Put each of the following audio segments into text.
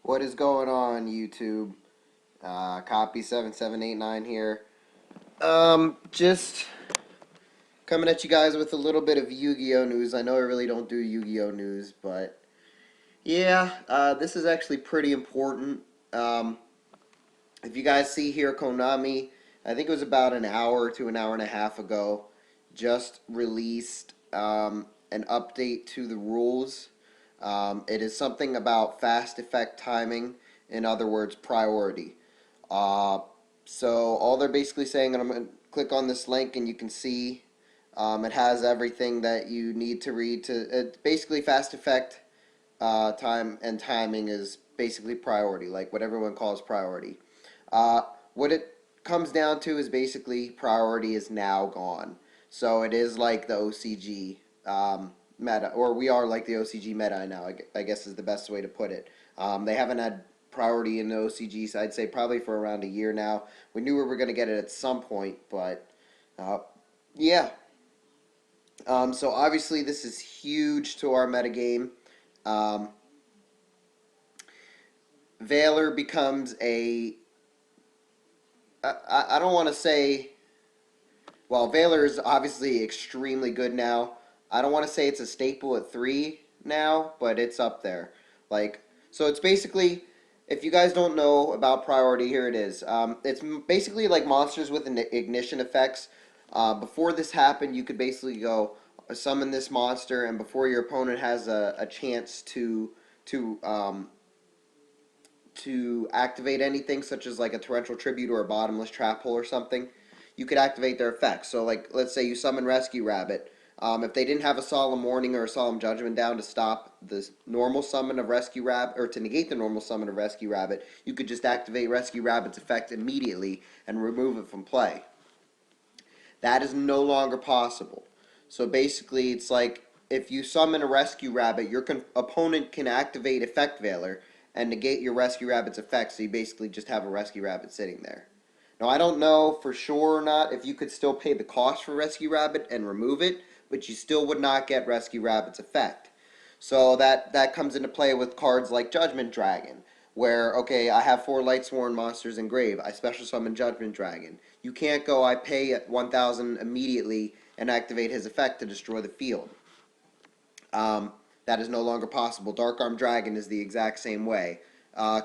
What is going on, YouTube? Copy 7789 here. Just coming at you guys with a little bit of Yu-Gi-Oh news. I know I really don't do Yu-Gi-Oh news, but yeah, this is actually pretty important. Um, if you guys see here, Konami, I think it was about an hour to an hour and a half ago, just released an update to the rules. It is something about fast effect timing, in other words, priority. Uh, so all they're basically saying, and I'm going to click on this link and you can see it has everything that you need to read. Basically, fast effect time and timing is basically priority, like what everyone calls priority. Uh, what it comes down to is basically priority is now gone. So it is like the OCG meta, or we are like the OCG meta now, I guess is the best way to put it. They haven't had priority in the OCG, so I'd say probably for around a year now. We knew we were going to get it at some point, but uh, yeah. So obviously this is huge to our metagame. Um, Valor becomes I don't want to say, well, Valor is obviously extremely good now. I don't want to say it's a staple at 3 now, but it's up there. Like, so it's basically, if you guys don't know about priority, here it is. It's basically like monsters with ignition effects. Before this happened, you could basically go summon this monster, and before your opponent has a chance to um, to activate anything, such as like a torrential tribute or a bottomless trap hole or something, you could activate their effects. So, like, let's say you summon Rescue Rabbit. If they didn't have a Solemn Warning or a Solemn Judgment down to stop the normal summon of Rescue Rabbit, or to negate the normal summon of Rescue Rabbit, you could just activate Rescue Rabbit's effect immediately and remove it from play. That is no longer possible. So basically, it's like if you summon a Rescue Rabbit, your opponent can activate Effect Veiler and negate your Rescue Rabbit's effect, so you basically just have a Rescue Rabbit sitting there. Now, I don't know for sure or not if you could still pay the cost for Rescue Rabbit and remove it, but you still would not get Rescue Rabbit's effect. So that comes into play with cards like Judgment Dragon, where, okay, I have 4 Lightsworn monsters in grave. I special summon Judgment Dragon. You can't go, I pay at 1,000 immediately and activate his effect to destroy the field. That is no longer possible. Dark Arm Dragon is the exact same way.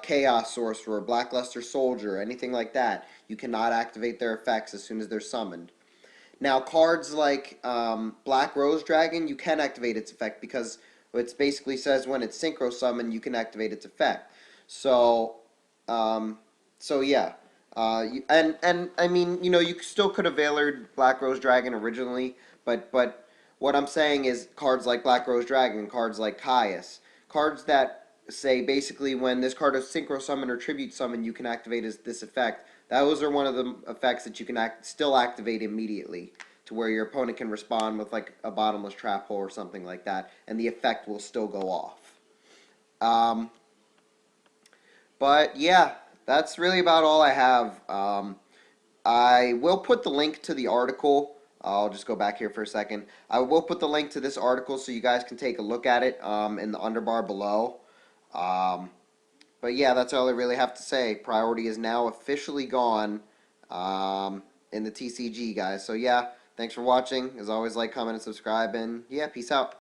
Chaos Sorcerer, Blackluster Soldier, anything like that, you cannot activate their effects as soon as they're summoned. Now, cards like Black Rose Dragon, you can activate its effect because it basically says when it's synchro summoned, you can activate its effect. So, um, so yeah. And I mean, you still could have veilered Black Rose Dragon originally, but what I'm saying is cards like Black Rose Dragon, cards like Caius, cards that say basically when this card is synchro summon or tribute summon, you can activate this effect. Those are one of the effects that you can still activate immediately, to where your opponent can respond with like a bottomless trap hole or something like that, and the effect will still go off. Um, but yeah, that's really about all I have. I will put the link to the article. I'll just go back here for a second. I will put the link to this article so you guys can take a look at it in the underbar below. Um, but yeah, that's all I really have to say. Priority is now officially gone in the TCG, guys. So yeah, thanks for watching. As always, like, comment, and subscribe. And yeah, peace out.